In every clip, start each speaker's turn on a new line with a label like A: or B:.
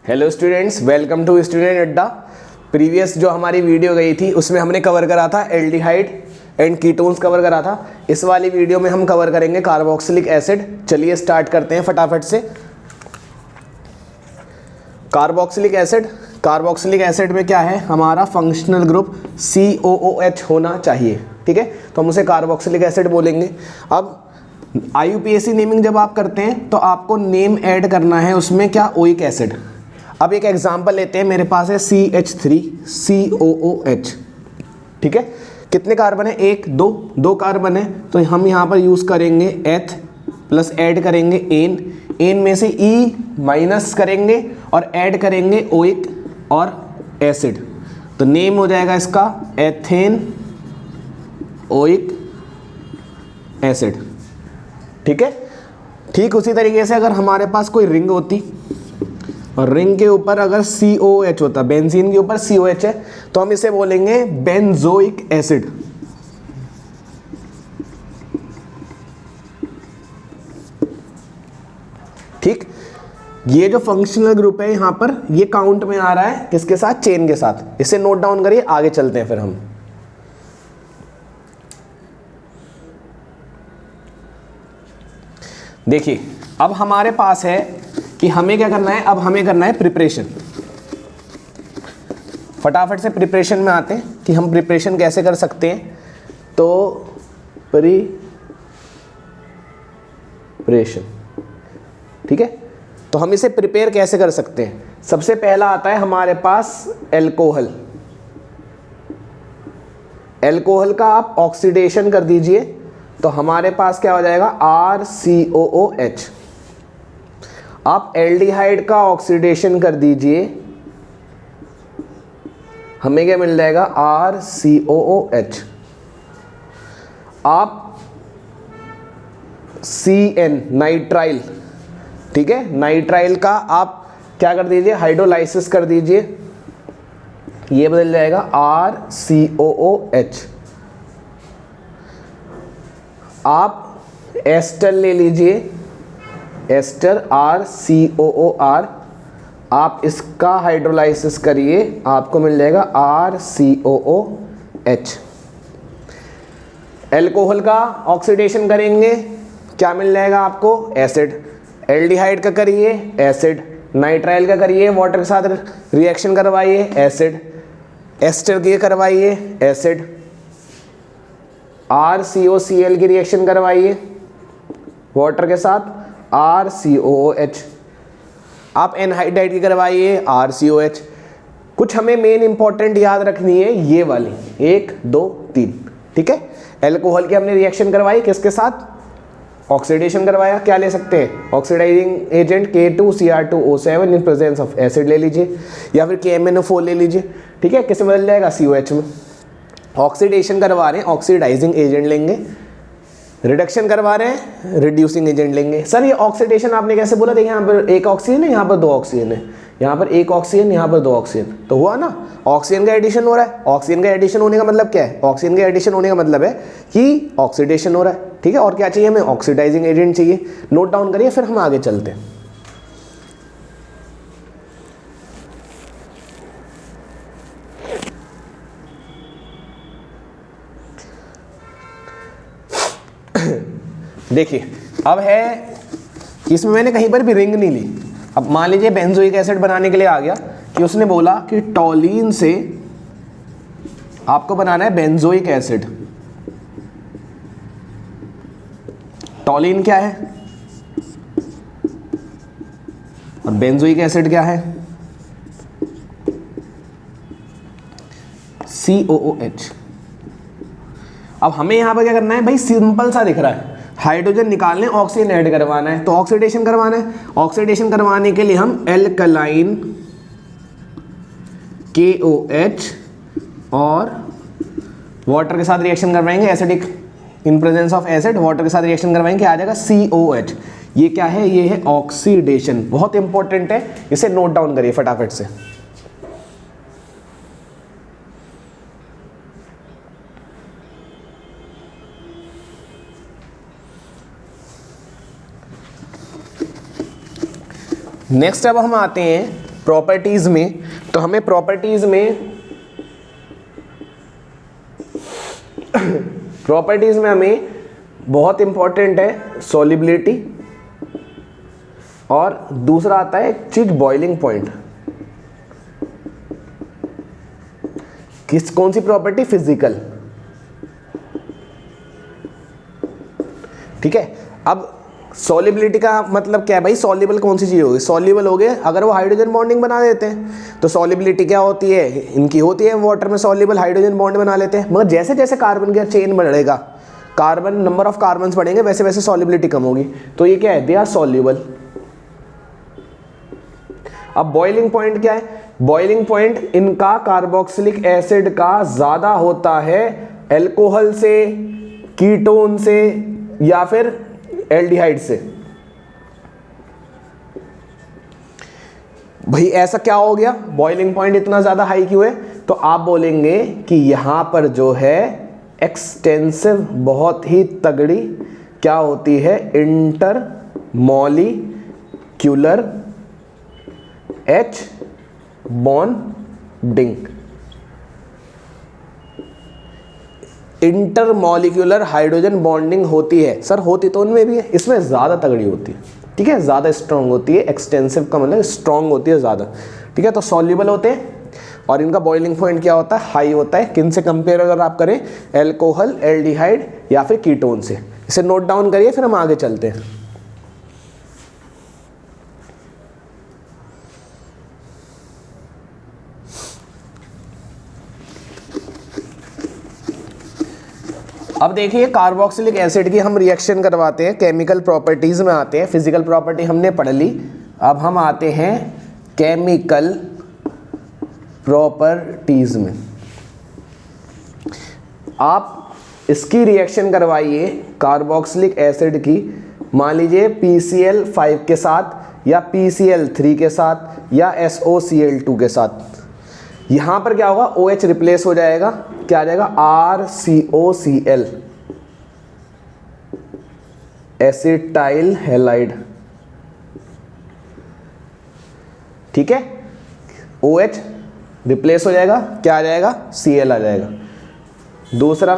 A: Hello students, welcome to student Adda. Previous जो हमारी video गई थी उसमें हमने कवर करा था एल्डिहाइड एंड कीटोन्स कवर करा था। इस वाली वीडियो में हम कवर करेंगे कार्बोक्सिलिक एसिड। चलिए स्टार्ट करते हैं फटाफट से। कार्बोक्सिलिक एसिड में क्या है, हमारा फंक्शनल ग्रुप COOH होना चाहिए। ठीक है, तो हम उसे कार्बोक्सिलिक एसिड बोलेंगे। अब IUPAC नेमिंग जब आप करते हैं तो आपको नेम ऐड करना है उसमें, क्या, ओइक एसिड। अब एक एग्जांपल लेते हैं, मेरे पास है CH3COOH। ठीक है, कितने कार्बन है, एक दो कार्बन है, तो हम यहाँ पर यूज करेंगे एथ प्लस ऐड करेंगे एन में से E माइनस करेंगे और ऐड करेंगे ओइक और एसिड, तो नेम हो जाएगा इसका एथेन ओइक एसिड। ठीक है, ठीक उसी तरीके से अगर हमारे पास कोई रिंग होती और रिंग के ऊपर अगर COOH होता, बेंजीन के ऊपर COH है, तो हम इसे बोलेंगे बेंजोइक एसिड। ठीक, ये जो फंक्शनल ग्रुप है यहां पर, ये काउंट में आ रहा है किसके साथ, चेन के साथ। इसे नोट डाउन करिए, आगे चलते हैं फिर हम। देखिए, अब हमारे पास है कि हमें क्या करना है, अब हमें करना है प्रिपरेशन। फटाफट से प्रिपरेशन में आते हैं कि हम प्रिपरेशन कैसे कर सकते हैं। तो प्रिपरेशन, ठीक है, तो हम इसे प्रिपेयर कैसे कर सकते हैं। सबसे पहला आता है हमारे पास एल्कोहल। एल्कोहल का आप ऑक्सीडेशन कर दीजिए तो हमारे पास क्या हो जाएगा, RCOOH। आप एल्डिहाइड का ऑक्सीडेशन कर दीजिए, हमें क्या मिल जाएगा, RCOOH। आप CN नाइट्राइल, ठीक है, नाइट्राइल का आप क्या कर दीजिए, हाइड्रोलाइसिस कर दीजिए, ये बदल जाएगा RCOOH। आप एस्टर ले लीजिए, एस्टर RCOOR, आप इसका हाइड्रोलाइसिस करिए, आपको मिल जाएगा RCOOH। एल्कोहल का ऑक्सीडेशन करेंगे, क्या मिल जाएगा आपको, एसिड। एल्डिहाइड का करिए, एसिड। नाइट्राइल का करिए, वाटर के साथ रिएक्शन करवाइए, एसिड। एस्टर की करवाइए, एसिड। RCOCl की रिएक्शन करवाइए वाटर के साथ, RCOOH। आप एनहाइड्राइड की करवाइए, RCOH। कुछ हमें मेन इंपॉर्टेंट याद रखनी है, ये वाली 1 2 3। ठीक है, एल्कोहल की हमने रिएक्शन करवाई, किसके साथ, ऑक्सीडेशन करवाया, क्या ले सकते हैं, oxidising agent K2Cr2O7 in presence of acid ले लीजिए, या फिर KMnO4 ले लीजिए। ठीक है, किस में बदल जाएगा, COH में। ऑक्सीडेशन करवा रहे हैं, ऑक्सीडाइजिंग एजेंट लेंगे। रिडक्शन करवा रहे हैं, रिड्यूसिंग एजेंट लेंगे। सर ये ऑक्सीडेशन आपने कैसे बोला, देखिए यहाँ पर एक ऑक्सीजन है, यहाँ पर 2 ऑक्सीजन है, यहाँ पर एक ऑक्सीजन, यहाँ पर 2 ऑक्सीजन, तो हुआ ना, ऑक्सीजन का एडिशन हो रहा है। ऑक्सीजन का एडिशन होने का मतलब क्या है, ऑक्सीजन का एडिशन होने का मतलब है कि ऑक्सीडेशन हो रहा है। ठीक है, और क्या चाहिए हमें, ऑक्सीडाइजिंग एजेंट चाहिए। नोट डाउन करिए, फिर हम आगे चलते हैं। देखिए, अब है इसमें मैंने कहीं पर भी रिंग नहीं ली। अब मान लीजिए बेंजोइक एसिड बनाने के लिए आ गया कि उसने बोला कि टॉलीन से आपको बनाना है बेंजोइक एसिड। टॉलीन क्या है और बेंजोइक एसिड क्या है, COOH। अब हमें यहां पर क्या करना है भाई, सिंपल सा दिख रहा है, हाइड्रोजन निकालने, ऑक्सीजन ऐड करवाना है, तो ऑक्सीडेशन करवाना है। ऑक्सीडेशन करवाने के लिए हम एल्कलाइन KOH और वाटर के साथ रिएक्शन करवाएंगे, acidic in presence of acid, water के साथ रिएक्शन करवाएंगे, आ जाएगा COH। ये क्या है, ये है ऑक्सीडेशन, बहुत इंपॉर्टेंट है, इसे नोट डाउन करिए फटाफट से। नेक्स्ट अब हम आते हैं प्रॉपर्टीज में, तो हमें प्रॉपर्टीज में हमें बहुत इंपॉर्टेंट है सॉल्युबिलिटी, और दूसरा आता है एक चीज बॉइलिंग पॉइंट। कौन सी प्रॉपर्टी? फिजिकल। ठीक है, अब सॉल्युबिलिटी का मतलब क्या है भाई? सॉल्युबल कौन सी चीज होगी? सॉल्युबल हो गए अगर वो हाइड्रोजन बॉन्डिंग बना देते हैं। तो सॉल्युबिलिटी क्या होती है? इनकी होती है वाटर में सॉल्युबल हाइड्रोजन बॉन्ड बना लेते हैं। मगर जैसे जैसे कार्बन का चेन बढ़ेगा, कार्बन नंबर ऑफ कार्बन बढ़ेंगे, वैसे वैसे सॉल्युबिलिटी कम होगी। तो ये क्या है? They are soluble. अब बॉइलिंग पॉइंट क्या है? बॉइलिंग पॉइंट इनका कार्बोक्सिलिक एसिड का ज्यादा होता है एल्कोहल से, कीटोन से, या फिर एल्डिहाइड से। भाई ऐसा क्या हो गया? बॉइलिंग पॉइंट इतना ज्यादा हाई क्यों है? तो आप बोलेंगे कि यहां पर जो है एक्सटेंसिव, बहुत ही तगड़ी क्या होती है? Inter molecular H bonding. Inter molecular hydrogen bonding होती है। सर होती तो उनमें भी है, इसमें ज़्यादा तगड़ी होती है। ठीक है, ज़्यादा स्ट्रांग होती है। एक्सटेंसिव का मतलब स्ट्रांग होती है ज़्यादा। ठीक है, तो सॉल्युबल होते हैं और इनका बॉइलिंग पॉइंट क्या होता है? हाई होता है। किन से कंपेयर अगर आप करें? एल्कोहल, एल्डिहाइड या फिर कीटोन से। इसे नोट डाउन करिए, फिर हम आगे चलते हैं। अब देखिए कार्बोक्सिलिक एसिड की हम रिएक्शन करवाते हैं, केमिकल प्रॉपर्टीज में आते हैं। फिजिकल प्रॉपर्टी हमने पढ़ ली, अब हम आते हैं केमिकल प्रॉपर्टीज में। आप इसकी रिएक्शन करवाइए कार्बोक्सिलिक एसिड की, मान लीजिए PCl5 के साथ या PCl3 के साथ या SOCl2 के साथ। यहां पर क्या होगा? OH रिप्लेस हो जाएगा, क्या आ जाएगा? RCOCl, acetyl halide. ठीक है, OH रिप्लेस हो जाएगा, क्या आ जाएगा? Cl आ जाएगा। दूसरा,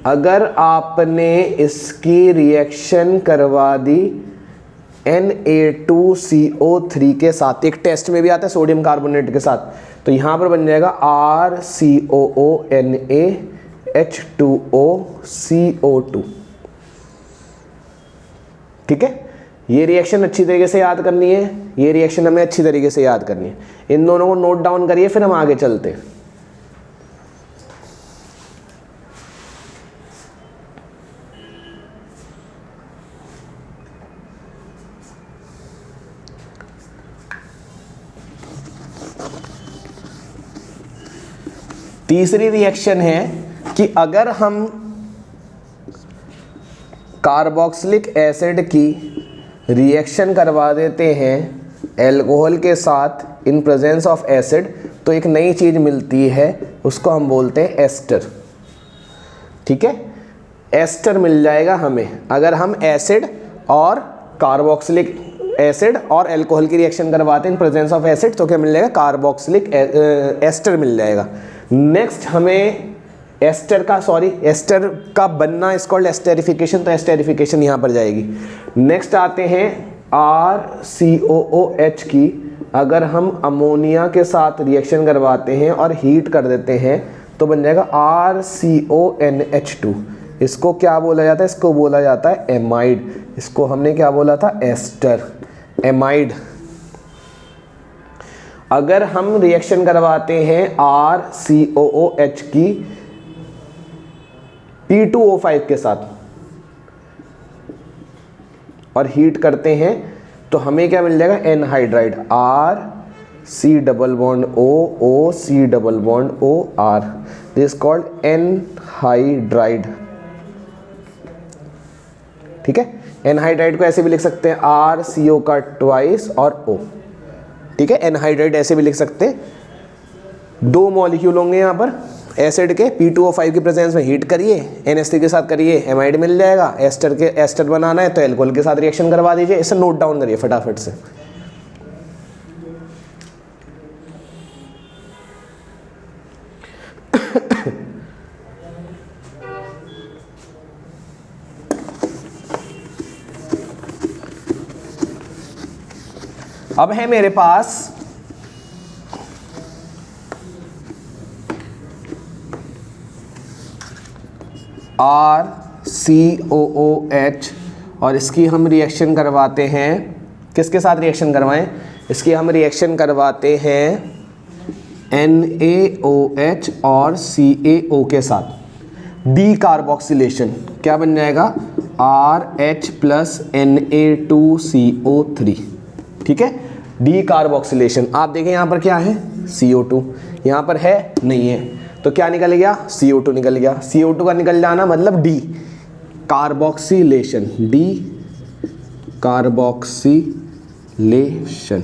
A: अगर आपने इसकी रिएक्शन करवा दी Na2CO3 के साथ, एक टेस्ट में भी आता है सोडियम कार्बोनेट के साथ, तो यहां पर बन जाएगा RCOONaH2OCO2। ठीक है, ये रिएक्शन अच्छी तरीके से याद करनी है, ये रिएक्शन हमें अच्छी तरीके से याद करनी है। इन दोनों को नोट डाउन करिए, फिर हम आगे चलते हैं। तीसरी रिएक्शन है कि अगर हम कार्बोक्सिलिक एसिड की रिएक्शन करवा देते हैं एल्कोहल के साथ इन प्रेजेंस ऑफ एसिड, तो एक नई चीज मिलती है, उसको हम बोलते हैं एस्टर। ठीक है, एस्टर मिल जाएगा हमें अगर हम एसिड और कार्बोक्सिलिक एसिड और एल्कोहल की रिएक्शन करवाते हैं इन प्रेजेंस ऑफ एसिड, तो क्या मिल जाएगा? कार्बोक्सिलिक एस्टर मिल जाएगा। नेक्स्ट हमें एस्टर का बनना इज कॉल्ड एस्टेरिफिकेशन, तो एस्टेरिफिकेशन यहां पर जाएगी। नेक्स्ट आते हैं RCOOH की, अगर हम अमोनिया के साथ रिएक्शन करवाते हैं और हीट कर देते हैं तो बन जाएगा RCONH2। इसको क्या बोला जाता है? इसको बोला जाता है एमाइड। इसको हमने क्या बोला था? Ester, amide. अगर हम रिएक्शन करवाते हैं RCOOH की P2O5 के साथ और हीट करते हैं तो हमें क्या मिल जाएगा? Anhydride, RC≡OOC≡OR, this is called anhydride. ठीक है, एनहाइड्राइड को ऐसे भी लिख सकते हैं RCO का ट्वाइस और O। ठीक है, एनहाइड्राइड ऐसे भी लिख सकते हैं। दो मॉलिक्यूल होंगे यहाँ पर एसिड के, P2O5 की प्रेजेंस में हीट करिए, NH3 के साथ करिए, एमाइड मिल जाएगा। एस्टर बनाना है तो एल्कोहल के साथ रिएक्शन करवा दीजिए। इसे नोट डाउन करिए फटाफट से। अब है मेरे पास RCOOH और इसकी हम रिएक्शन करवाते हैं, किसके साथ रिएक्शन करवाएं, इसकी हम रिएक्शन करवाते हैं NaOH और CaO के साथ। डी कार्बोक्सिलेशन क्या बन जाएगा, RH + Na2CO3, ठीक है। डी कार्बोक्सिलेशन, आप देखें यहाँ पर क्या है, CO2, यहाँ पर है नहीं है, तो क्या निकल गया, CO2 निकल गया। CO2 का निकल जाना मतलब डी कार्बोक्सिलेशन, डी कार्बोक्सिलेशन,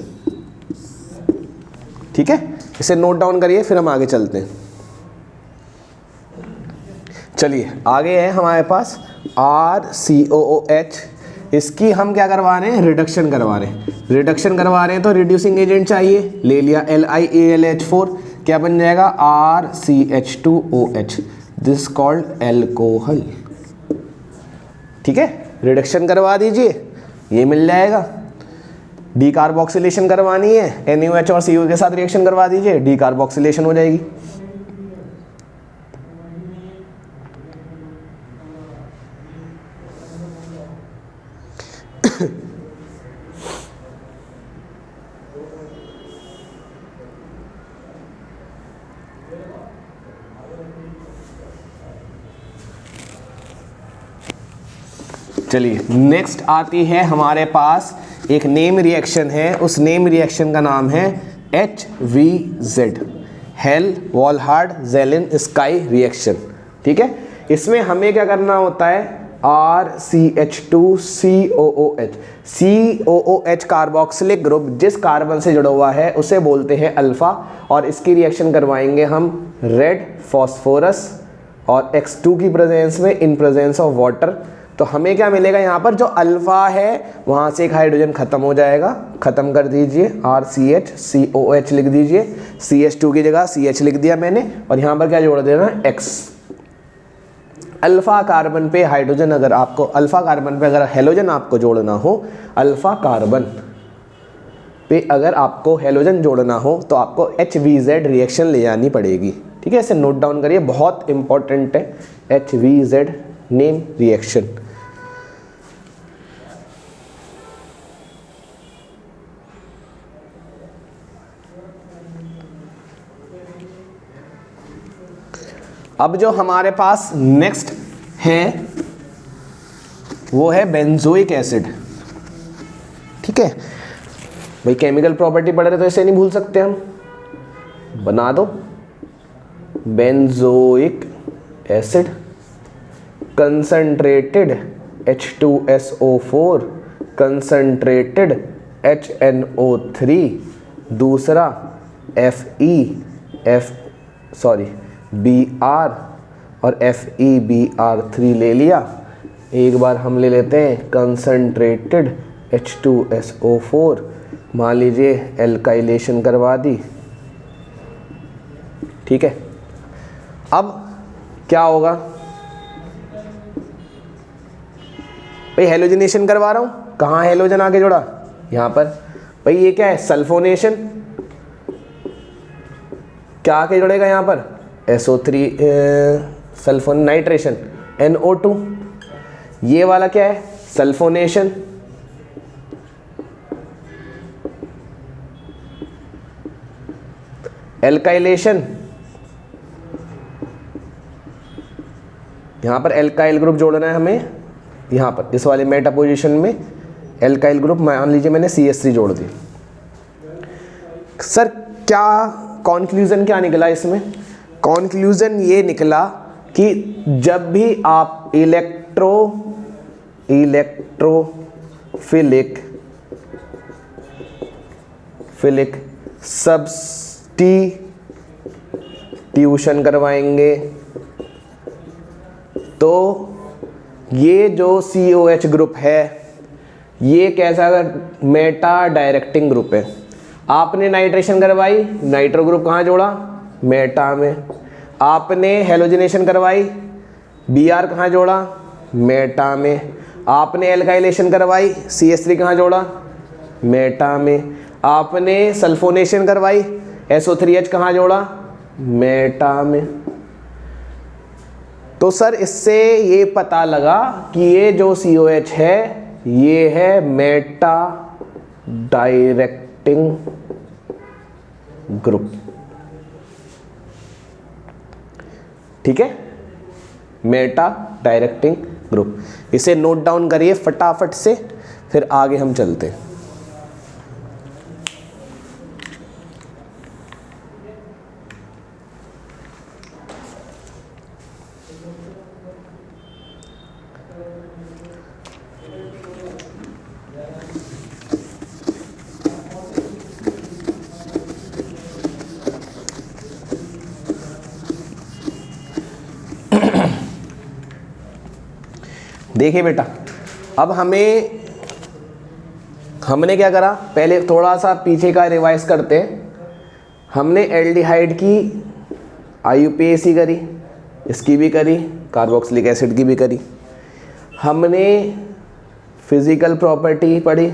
A: ठीक है। इसे नोट डाउन करिए, फिर हम आगे चलते हैं। चलिए आगे है हमारे पास RCOOH, इसकी हम क्या करवा रहे हैं, रिडक्शन करवा रहे हैं। रिडक्शन करवा रहे हैं तो रिड्यूसिंग एजेंट चाहिए, ले लिया LiAlH4, क्या बन जाएगा, RCH2OH, दिस कॉल्ड एल्कोहल, ठीक है। रिडक्शन करवा दीजिए, ये मिल जाएगा। डी कार्बोक्सिलेशन करवानी है, NaOH और CO के साथ रिएक्शन करवा दीजिए, डी कार्बोक्सिलेशन हो जाएगी। चलिए नेक्स्ट आती है हमारे पास एक नेम रिएक्शन है, उस नेम रिएक्शन का नाम है HVZ, हेल वॉलहार्ड जेलिन स्काई रिएक्शन, ठीक है। इसमें हमें क्या करना होता है, RCH2COOH, COOH कार्बोक्सिलिक ग्रुप जिस कार्बन से जुड़ा हुआ है उसे बोलते हैं अल्फा, और इसकी रिएक्शन करवाएंगे हम रेड फॉस्फोरस और X2 की प्रेजेंस में, इन प्रेजेंस ऑफ वाटर। तो हमें क्या मिलेगा, यहाँ पर जो अल्फा है वहाँ से एक हाइड्रोजन खत्म हो जाएगा, खत्म कर दीजिए, RCHCOOH लिख दीजिए, CH2 की जगह CH लिख दिया मैंने, और यहाँ पर क्या जोड़ देना, X। अल्फा कार्बन पे हाइड्रोजन, अगर आपको अल्फा कार्बन पे अगर हेलोजन आपको जोड़ना हो, अल्फा कार्बन पे अगर आपको हेलोजन जोड़ना हो तो आपको HVZ रिएक्शन ले जानी पड़ेगी, ठीक है। इसे नोट डाउन करिए, बहुत इंपॉर्टेंट है HVZ नेम रिएक्शन। अब जो हमारे पास नेक्स्ट है वो है बेंजोइक एसिड, ठीक है। भाई केमिकल प्रॉपर्टी पढ़ रहे तो इसे नहीं भूल सकते हम, बना दो। Benzoic acid concentrated H2SO4 concentrated HNO3, दूसरा Br और FeBr3 ले लिया। एक बार हम ले लेते हैं कंसंट्रेटेड H2SO4, मान लीजिए एल्काइलेशन करवा दी, ठीक है। अब क्या होगा भाई, हेलोजनेशन करवा रहा हूं, कहाँ हेलोजन आके जुड़ा, यहाँ पर। भाई ये क्या है, सल्फोनेशन, क्या आके जुड़ेगा यहाँ पर, SO3 सल्फोन नाइट्रेशन NO2। ये वाला क्या है, सल्फोनेशन, एल्काइलेशन, यहाँ पर एल्काइल ग्रुप जोड़ना है हमें, यहाँ पर इस वाले मेटा पोजीशन में एल्काइल ग्रुप मान लीजिए मैंने CH3 जोड़ दी। सर क्या कॉन्क्लूजन क्या निकला इसमें, कॉन्क्लूजन ये निकला कि जब भी आप इलेक्ट्रोफिलिक सब्स्टिट्यूशन करवाएंगे तो ये जो COH ग्रुप है ये कैसा, मेटा डायरेक्टिंग ग्रुप है। आपने नाइट्रेशन करवाई, नाइट्रो ग्रुप कहाँ जोड़ा, मेटा में। आपने हेलोजनेशन करवाई, Br कहाँ जोड़ा, मेटा में। आपने एल्काइलेशन करवाई, CH3 कहाँ जोड़ा, मेटा में। आपने सल्फोनेशन करवाई, SO3H कहाँ जोड़ा, मेटा में। तो सर इससे ये पता लगा कि ये जो COH है ये है मेटा डायरेक्टिंग ग्रुप। ठीक है, मेटा डायरेक्टिंग ग्रुप। इसे नोट डाउन करिए फटाफट से, फिर आगे हम चलते हैं। देखिए बेटा, अब हमने क्या करा, पहले थोड़ा सा पीछे का रिवाइज करते हैं। हमने एल्डिहाइड की IUPAC करी, इसकी भी करी, कार्बोक्सिलिक एसिड की भी करी। हमने फिजिकल प्रॉपर्टी पढ़ी,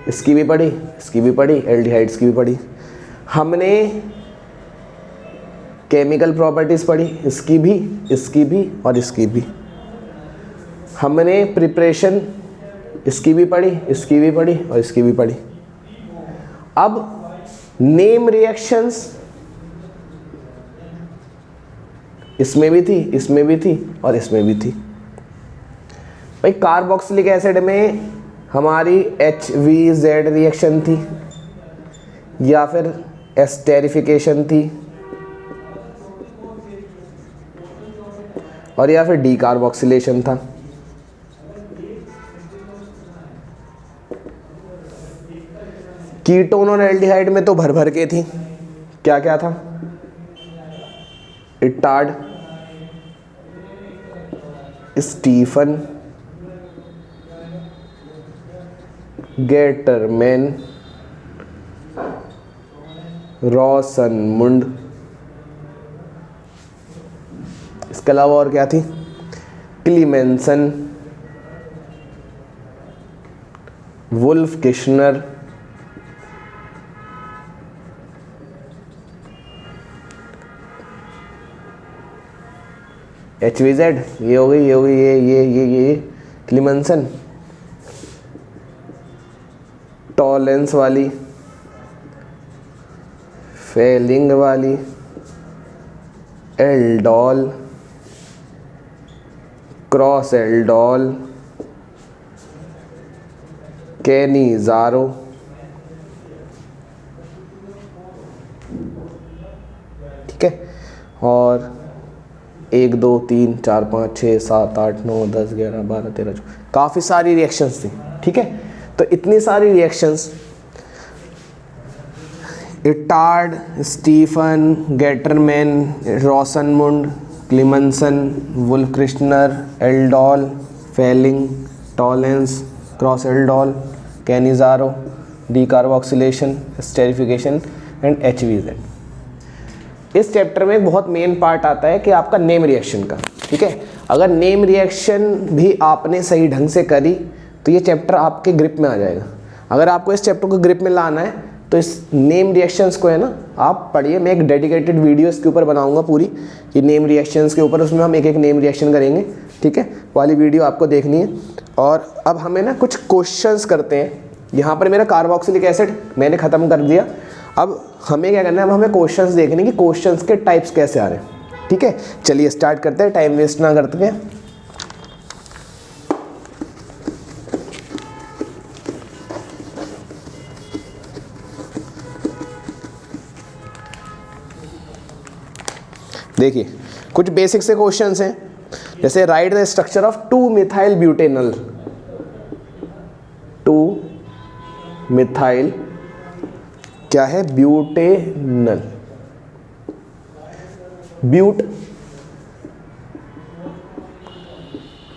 A: इसकी भी पढ़ी, इसकी भी पढ़ी, एल्डिहाइड्स की भी पढ़ी। हमने केमिकल प्रॉपर्टीज पढ़ी, इसकी भी, इसकी भी और इसकी भी। हमने प्रिपरेशन इसकी भी पढ़ी, इसकी भी पढ़ी और इसकी भी पढ़ी। अब नेम रिएक्शंस इसमें भी थी, इसमें भी थी और इसमें भी थी। भाई कार्बोक्सिलिक एसिड में हमारी HVZ रिएक्शन थी या फिर एस्टेरिफिकेशन थी और या फिर डीकार्बोक्सिलेशन था। कीटोन और एल्डिहाइड में तो भर भर के थी। क्या क्या था, इटार्ड, स्टीफन, गेटरमैन, रॉसनमुंड, इसके अलावा और क्या थी, क्लीमेंसन, वुल्फ किश्नर, HVZ, ये हो गई, ये हो गई, ये क्लीमेंसन, टॉलेंस वाली, फेलिंग वाली, एल्डोल, क्रॉस एल्डोल, कैनिजारो, ठीक है। और 1 2 3 4 5 6 7 8 9 10 11 12 13 14 काफ़ी सारी रिएक्शंस थी। ठीक है, तो इतनी सारी reactions, Etard, Stephen, Gattermann, Rosenmund, Clemmensen, Wolff Kishner, aldol, Fehling, Tollens, cross aldol, Cannizzaro, decarboxylation, esterification and HVZ। इस चैप्टर में एक बहुत मेन पार्ट आता है कि आपका नेम रिएक्शन का। ठीक है, अगर नेम रिएक्शन भी आपने सही ढंग से करी तो ये चैप्टर आपके ग्रिप में आ जाएगा। अगर आपको इस चैप्टर को ग्रिप में लाना है तो इस नेम रिएक्शंस को है ना आप पढ़िए। मैं एक डेडिकेटेड वीडियो इसके ऊपर बनाऊंगा पूरी, कि नेम रिएक्शंस के ऊपर, उसमें हम एक एक नेम रिएक्शन करेंगे। ठीक है, वाली वीडियो आपको देखनी है। और अब हमें ना कुछ क्वेश्चंस करते हैं। यहाँ पर मेरा कार्बोक्सिलिक एसिड मैंने ख़त्म कर दिया। अब हमें क्या करना है, अब हमें क्वेश्चंस देखने कि क्वेश्चंस के टाइप्स कैसे आ रहे हैं। ठीक है, चलिए स्टार्ट करते हैं, टाइम वेस्ट ना करते हैं। देखिए कुछ बेसिक से क्वेश्चंस हैं, जैसे write the structure of two methyl butanal. Two methyl क्या है, ब्यूटेनल। ब्यूट,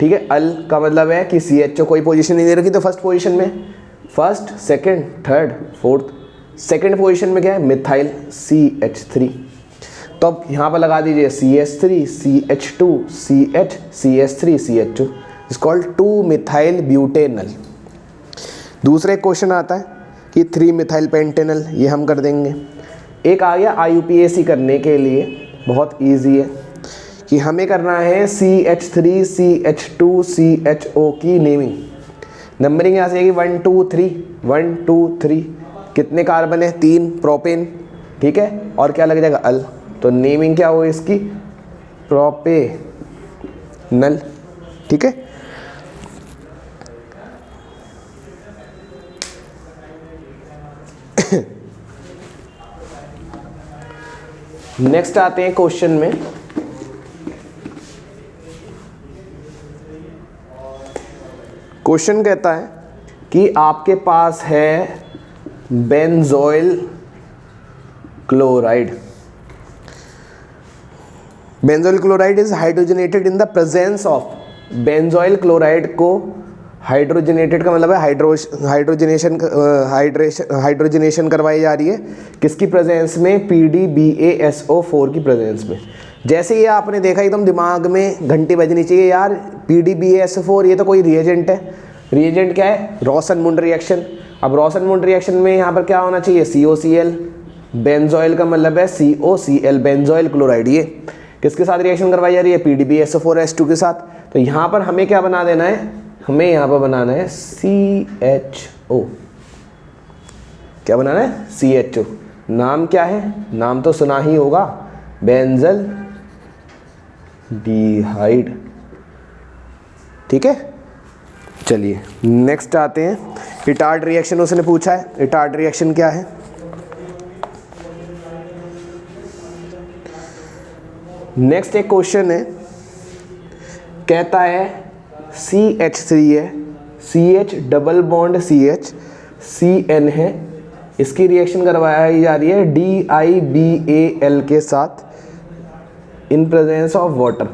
A: ठीक है, अल का मतलब है कि CHO कोई पोजीशन नहीं दे रखी तो फर्स्ट पोजीशन में, first, second, third, fourth. Second position में क्या है, मिथाइल, CH3। तो अब यहाँ पर लगा दीजिए CH3 CH2 CH CH3 CH2 is called two methyl butanal. दूसरे क्वेश्चन आता है कि 3 मिथाइल पेंटेनल, ये हम कर देंगे। एक आ गया IUPAC करने के लिए, बहुत इजी है कि हमें करना है CH3 CH2 CHO की नेमिंग। नंबरिंग यहाँ से आएगी 1 2 3 1 2 3। कितने कार्बन है? 3 प्रोपेन, ठीक है। और क्या लग जाएगा? अल। तो नेमिंग क्या हो इसकी? प्रोपेनल, ठीक है। नेक्स्ट आते हैं क्वेश्चन में। क्वेश्चन कहता है कि आपके पास है benzoyl chloride. Benzoyl chloride is hydrogenated in the presence of. Benzoyl chloride को हाइड्रोजनेटेड का मतलब है हाइड्रोजनेशन करवाई जा रही है किसकी प्रेजेंस में? PDBaSO4 की प्रेजेंस में। जैसे ये आपने देखा एकदम दिमाग में घंटी बजनी चाहिए यार, PDBaSO4 ये तो कोई रिएजेंट है। रिएजेंट क्या है? रॉसन-मुंड रिएक्शन। अब रॉसन-मुंड रिएक्शन में यहाँ पर क्या होना चाहिए? COCl। बेंजोइल का मतलब है COCl, बेंजोइल क्लोराइड। ये किसके साथ रिएक्शन करवाई जा रही है? PDBaSO4H2 के साथ। तो यहाँ पर हमें क्या बना देना है? हमें यहाँ पर बनाना है CHO। क्या बनाना है? CHO। नाम क्या है? नाम तो सुना ही होगा, बेंजल डिहाइड, ठीक है। चलिए नेक्स्ट आते हैं। इटार्ड रिएक्शन उसने पूछा है। इटार्ड रिएक्शन क्या है? नेक्स्ट एक क्वेश्चन है, कहता है CH3 है, CH double bond CH, CN है, इसकी रिएक्शन करवाई जा रही है DIBAL के साथ इन प्रेजेंस ऑफ वाटर।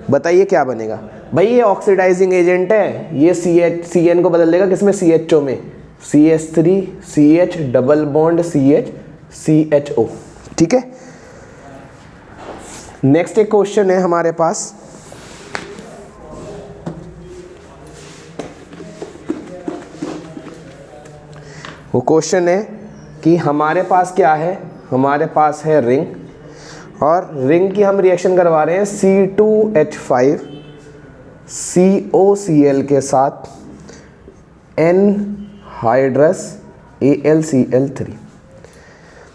A: बताइए क्या बनेगा? भाई ये ऑक्सीडाइजिंग एजेंट है, ये CN को बदल देगा किसमें? CHO में। CH3 CH double bond CH CHO, ठीक है। नेक्स्ट एक क्वेश्चन है हमारे पास, वो क्वेश्चन है कि हमारे पास क्या है? हमारे पास है रिंग, और रिंग की हम रिएक्शन करवा रहे हैं C2H5 COCl के साथ एनहाइड्रस AlCl3।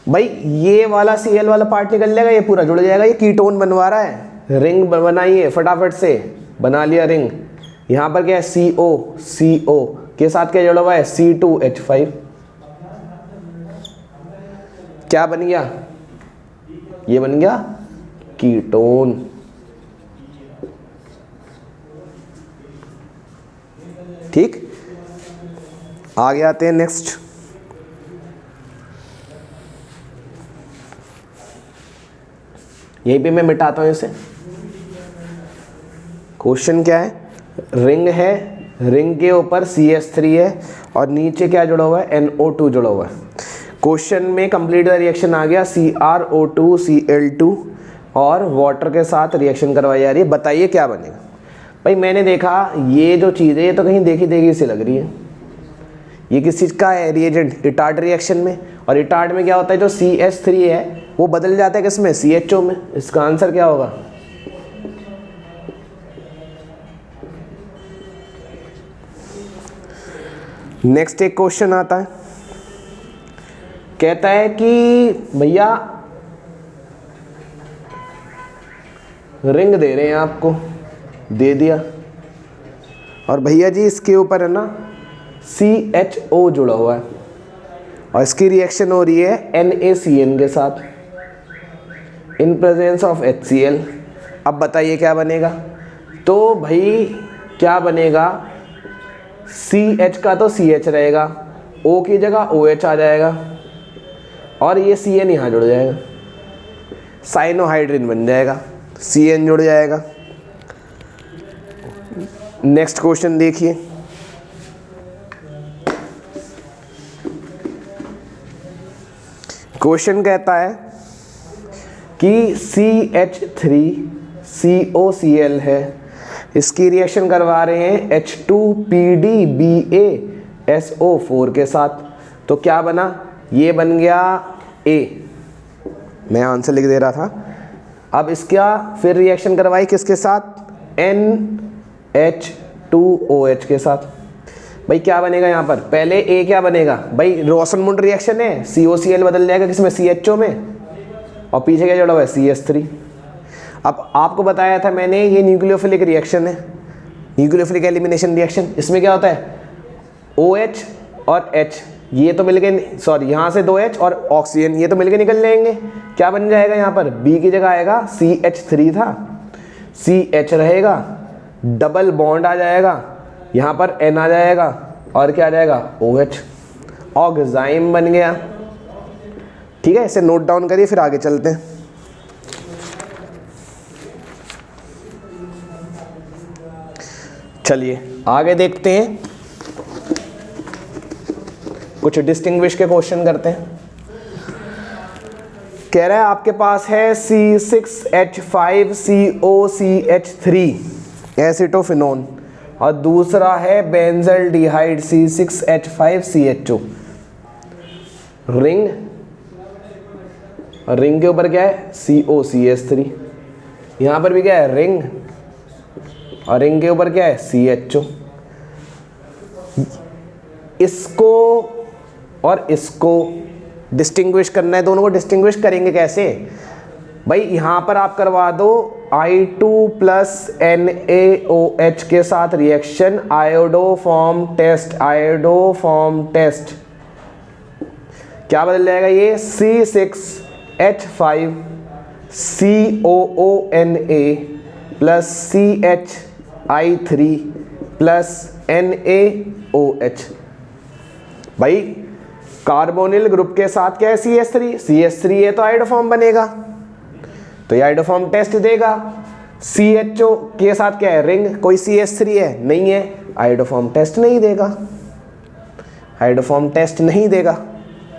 A: भाई ये वाला Cl वाला पार्ट निकल जाएगा, ये पूरा जुड़ जाएगा। ये कीटोन बनवा रहा है। रिंग बनाइए फटाफट से, बना लिया रिंग। यहाँ पर क्या है? CO के साथ क्या जुड़ा हुआ है? C2H5। क्या बन गया? ये बन गया कीटोन, ठीक। आगे आते हैं नेक्स्ट। यहीं पे मैं मिटाता हूं इसे। क्वेश्चन क्या है? रिंग है, रिंग के ऊपर CH3 है और नीचे क्या जुड़ा हुआ है? NO2 जुड़ा हुआ है। क्वेश्चन में कंप्लीट द रिएक्शन आ गया, CrO2 Cl2 और वाटर के साथ रिएक्शन करवाई जा रही है। बताइए क्या बनेगा? भाई मैंने देखा ये जो चीज़ है ये तो कहीं देखी देखी सी लग रही है। ये किस चीज़ का है? रिएजेंट, इटार्ड रिएक्शन में। और इटार्ड में क्या होता है? जो CH3 है वो बदल जाता है किसमें? CHO में। इसका आंसर क्या होगा? नेक्स्ट एक क्वेश्चन आता है, कहता है कि भैया रिंग दे रहे हैं आपको, दे दिया, और भैया जी इसके ऊपर है ना CHO जुड़ा हुआ है और इसकी रिएक्शन हो रही है NaCN के साथ इन प्रेजेंस ऑफ HCl। अब बताइए क्या बनेगा? तो भाई क्या बनेगा? CH का तो CH रहेगा, O की जगह OH आ जाएगा और ये CN यहाँ जुड़ जाएगा, साइनोहाइड्रिन बन जाएगा, CN जुड़ जाएगा। नेक्स्ट क्वेश्चन देखिए, क्वेश्चन कहता है कि CH3 COCl है, इसकी रिएक्शन करवा रहे हैं H2PDBaSO4 के साथ। तो क्या बना, ये बन गया A, मैं आंसर लिख दे रहा था। अब इसका फिर रिएक्शन करवाई किसके साथ, NH2OH के साथ। भाई क्या बनेगा यहाँ पर, पहले A क्या बनेगा, भाई रोशनमुंड रिएक्शन है, COCl बदल जाएगा किसमें, CHO में, और पीछे क्या जोड़ा हुआ है, CH3। अब आपको बताया था मैंने ये न्यूक्लियोफिलिक रिएक्शन है, न्यूक्लियोफिलिक एलिमिनेशन रिएक्शन। इसमें क्या होता है, OH और H ये तो मिल गए, सॉरी यहाँ से 2H और ऑक्सीजन ये तो मिलके निकल जाएंगे। क्या बन जाएगा यहाँ पर, B की जगह आएगा CH3 था, CH रहेगा, डबल बॉन्ड आ जाएगा, यहाँ पर N आ जाएगा और क्या आ जाएगा, OH, ऑक्साइम बन गया। ठीक है, इसे नोट डाउन करिए फिर आगे चलते हैं। चलिए आगे देखते हैं, कुछ डिस्टिंग्विश के क्वेश्चन करते हैं। कह रहा है आपके पास है C6H5COCH3 एसिटोफिनोन और दूसरा है बेंजल डिहाइड C6H5CHO। रिंग, और रिंग के ऊपर क्या है, COCH3। यहाँ पर भी क्या है, रिंग, और रिंग के ऊपर क्या है, CHO। इसको और इसको डिस्टिंग्विश करना है, दोनों को डिस्टिंग्विश करेंगे कैसे, भाई यहाँ पर आप करवा दो I2 प्लस NaOH के साथ reaction, iodoform test, iodoform test. क्या बदल जाएगा ये, C6H5COONA plus CHI3 plus NaOH। भाई कार्बोनिल ग्रुप के साथ क्या है, CH3 है तो आयोडोफॉर्म बनेगा, तो ये आयोडोफॉर्म टेस्ट देगा। CHO के साथ क्या है, रिंग, कोई CH3 है, नहीं है, आयोडोफॉर्म टेस्ट नहीं देगा, आयोडोफॉर्म टेस्ट नहीं देगा।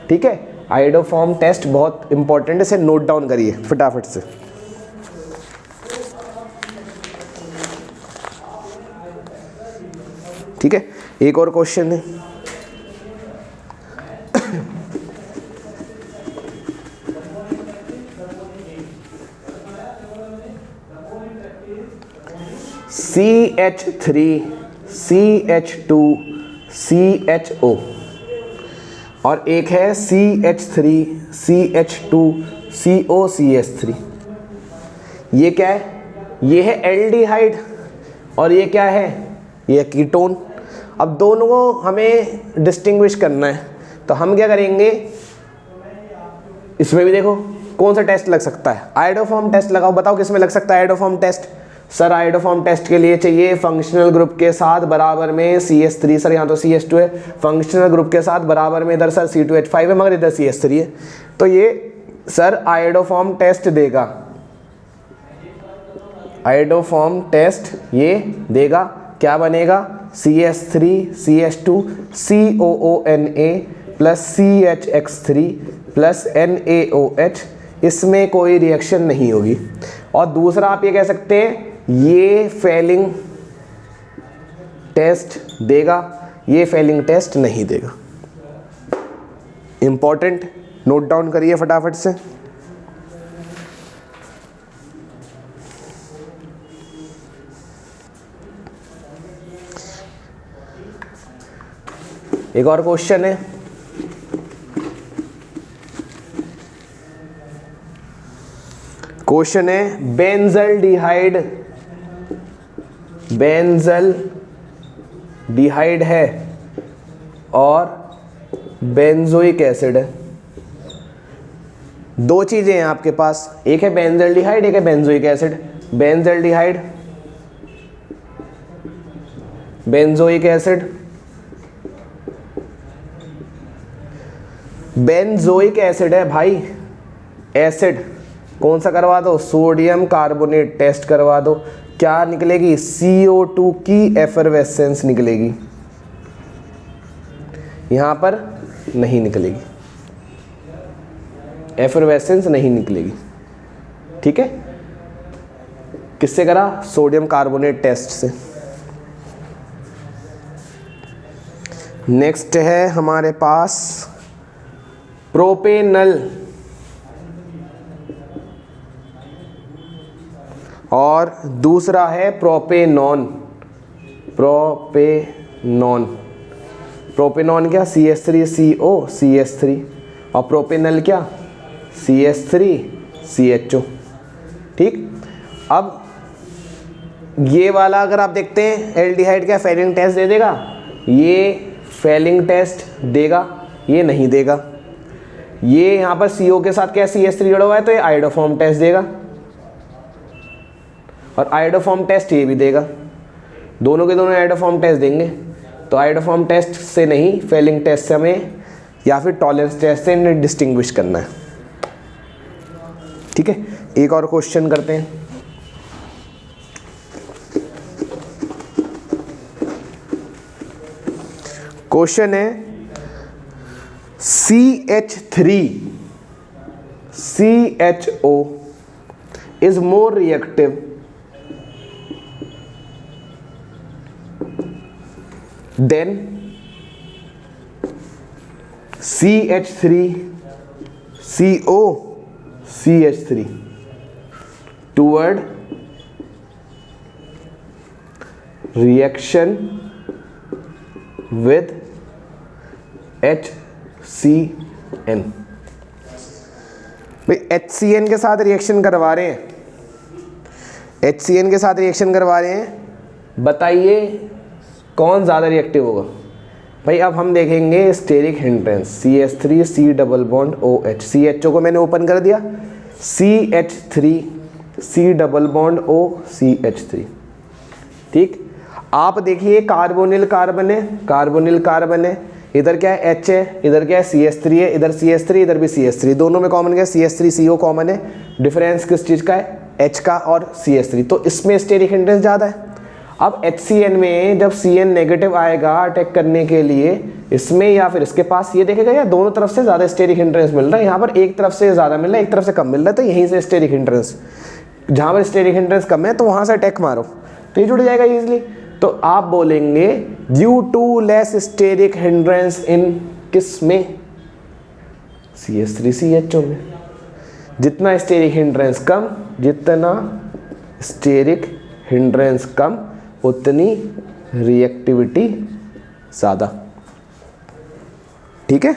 A: ठीक है, आयोडोफॉर्म टेस्ट बहुत इंपॉर्टेंट है, इसे नोट डाउन करिए फटाफट से। ठीक है, एक और क्वेश्चन है, CH3CH2CHO और एक है CH3CH2COCH3। ये क्या है, ये है एल्डिहाइड और ये क्या है, ये कीटोन। अब दोनों को हमें डिस्टिंग्विश करना है, तो हम क्या करेंगे, इसमें भी देखो कौन सा टेस्ट लग सकता है, आयोडोफॉर्म टेस्ट लगाओ। बताओ किसमें लग सकता है iodoform test, sir iodoform test के लिए चाहिए फंक्शनल ग्रुप के साथ बराबर में CH3, सर यहाँ तो CH2 है, फंक्शनल ग्रुप के साथ बराबर में इधर सर C2H5 है मगर इधर CH3 है, तो ये सर आयोडोफॉर्म टेस्ट देगा, आयोडोफॉर्म टेस्ट ये देगा। क्या बनेगा, CH3CH2COONA plus CHX3 plus NaOH, इसमें कोई रिएक्शन नहीं होगी। और दूसरा आप ये कह सकते हैं ये फेलिंग टेस्ट देगा, ये फेलिंग टेस्ट नहीं देगा। इंपॉर्टेंट, नोट डाउन करिए फटाफट से। एक और क्वेश्चन है, क्वेश्चन है बेंजल डिहाइड, बेंजल डिहाइड है और बेंजोइक एसिड है। दो चीजें हैं आपके पास, एक है बेंजल डिहाइड, एक है benzoic acid. Benzaldehyde, benzoic acid. Benzoic acid है भाई, एसिड कौन सा करवा दो, सोडियम कार्बोनेट टेस्ट करवा दो। क्या निकलेगी, CO2 की एफरवेसेंस निकलेगी, यहां पर नहीं निकलेगी, एफरवेसेंस नहीं निकलेगी। ठीक है, किससे करा, सोडियम कार्बोनेट टेस्ट से। नेक्स्ट है हमारे पास प्रोपेनल और दूसरा है प्रोपेनॉन। प्रोपेनॉन, प्रोपेनॉन क्या CH3CO CH3 और प्रोपेनल क्या CH3CHO। ठीक, अब ये वाला अगर आप देखते हैं एल्डिहाइड क्या फेलिंग टेस्ट दे देगा, ये फेलिंग टेस्ट देगा, ये नहीं देगा। ये यहाँ पर CO के साथ क्या CH3 जुड़ा हुआ है तो ये आयोडोफॉर्म टेस्ट देगा और आयोडोफॉर्म टेस्ट ये भी देगा, दोनों के दोनों आयोडोफॉर्म टेस्ट देंगे। तो आयोडोफॉर्म टेस्ट से नहीं, फेलिंग टेस्ट से हमें या फिर टॉलरेंस टेस्ट से इन्हें डिस्टिंग्विश करना है। ठीक है, एक और क्वेश्चन करते हैं। क्वेश्चन है CH3CHO is more reactive than CH3CO CH3 toward reaction with HCN। भाई HCN के साथ रिएक्शन करवा रहे हैं, HCN के साथ रिएक्शन करवा रहे हैं, बताइए कौन ज़्यादा रिएक्टिव होगा। भाई अब हम देखेंगे steric hindrance CH3 C double bond OH, CHO को मैंने ओपन कर दिया, CH3 C double bond O CH3। ठीक, आप देखिए कार्बोनिल कार्बन है, कार्बोनिल कार्बन है, इधर क्या है H है, इधर क्या है CH3 है, इधर CH3 इधर भी CH3, दोनों में कॉमन क्या है CH3CO कॉमन है। डिफरेंस किस चीज़ का है, H का और CH3, तो इसमें स्टेरिक हिंड्रेंस ज़्यादा है। अब HCN में जब CN नेगेटिव आएगा अटैक करने के लिए इसमें या फिर इसके पास, ये देखेगा यार दोनों तरफ से ज़्यादा स्टेरिक हिंड्रेंस मिल रहा है, यहाँ पर एक तरफ से ज़्यादा मिल रहा है एक तरफ से कम मिल रहा है, तो यहीं से स्टेरिक हिंड्रेंस, जहाँ पर स्टेरिक हिंड्रेंस कम है तो वहाँ से अटैक मारो तो ये जुड़ जाएगा ईजिली। तो आप बोलेंगे due to less steric hindrance in किस में, CH3CHO में। जितना स्टेरिक हिंड्रेंस कम, जितना स्टेरिक हिंड्रेंस कम उतनी रिएक्टिविटी ज़्यादा। ठीक है,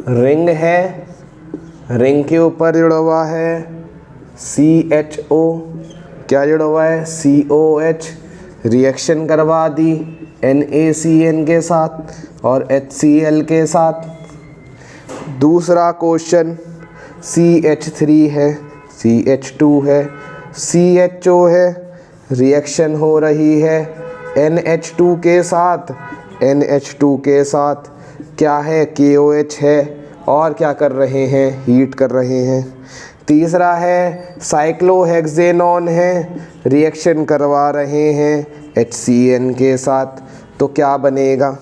A: रिंग है, रिंग के ऊपर जुड़ा हुआ है CHO, क्या जुड़ा हुआ है COH, रिएक्शन करवा दी NaCN के साथ और HCl के साथ। दूसरा क्वेश्चन CH3 है, CH2 है, CHO है, रिएक्शन हो रही है NH2 के साथ, NH2 के साथ क्या है KOH है और क्या कर रहे हैं, हीट कर रहे हैं। तीसरा है साइक्लोहेक्सेनॉन है, रिएक्शन करवा रहे हैं HCN के साथ, तो क्या बनेगा।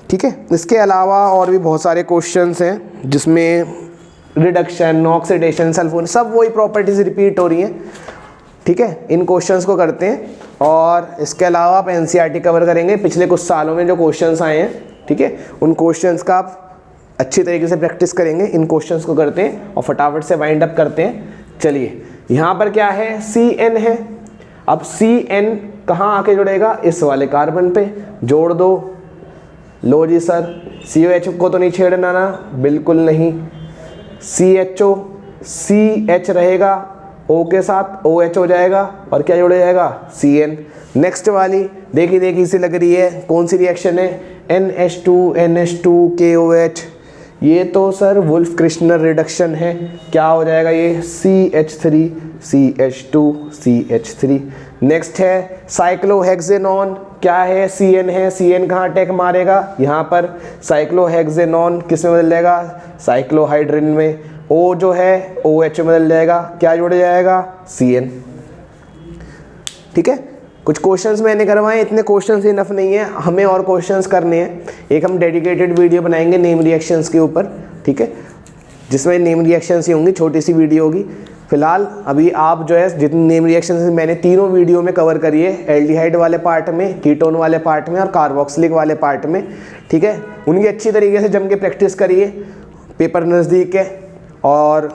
A: ठीक है, इसके अलावा और भी बहुत सारे क्वेश्चंस हैं जिसमें रिडक्शन, ऑक्सीडेशन, सल्फोन, सब वही प्रॉपर्टीज रिपीट हो रही हैं। ठीक है, इन क्वेश्चंस को करते हैं और इसके अलावा आप NCERT कवर करेंगे, पिछले कुछ सालों में जो क्वेश्चंस आए हैं। ठीक है, उन क्वेश्चंस का आप अच्छी तरीके से प्रैक्टिस करेंगे। इन क्वेश्चंस को करते हैं और फटाफट से वाइंड अप करते हैं। चलिए, यहाँ पर क्या है CN है, अब CN कहाँ आके जुड़ेगा, इस वाले कार्बन पे जोड़ दो। लो जी सर, COH को तो नहीं छेड़ना ना, बिल्कुल नहीं। CHO CH रहेगा, O के साथ OH हो जाएगा और क्या जुड़ जाएगा CN। नेक्स्ट वाली देखी देखी सी लग रही है, कौन सी रिएक्शन है NH2 NH2 KOH, ये तो सर वुल्फ क्रिश्नर रिडक्शन है। क्या हो जाएगा ये CH3 CH2 CH3। नेक्स्ट है साइक्लोहेक्सेनॉन, क्या है CN है, CN कहाँ अटैक मारेगा, यहाँ पर साइक्लोहेक्सेनॉन किस में बदल जाएगा, साइक्लोहाइड्रिन में। O जो है OH में बदल जाएगा, क्या जुड़ जाएगा CN। ठीक है, कुछ क्वेश्चंस मैंने करवाए, इतने क्वेश्चंस इनफ नहीं है, हमें और क्वेश्चंस करने हैं। एक हम डेडिकेटेड वीडियो बनाएंगे नेम रिएक्शंस के ऊपर, ठीक है, जिसमें नेम रिएक्शंस ही होंगी, छोटी सी वीडियो होगी। फिलहाल अभी आप जो है जितनी नेम रिएक्शंस मैंने तीनों वीडियो में कवर करी है, एल्डिहाइड वाले पार्ट में, कीटोन वाले पार्ट में और कार्बोक्सिलिक वाले पार्ट में, ठीक है, उनकी अच्छी तरीके से जम के प्रैक्टिस करिए। पेपर नज़दीक है और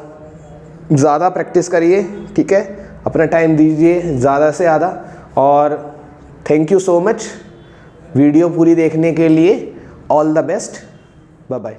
A: ज़्यादा प्रैक्टिस करिए, ठीक है, अपना टाइम दीजिए ज़्यादा से ज़्यादा। और thank you so much video पूरी देखने के लिए। All the best, bye bye.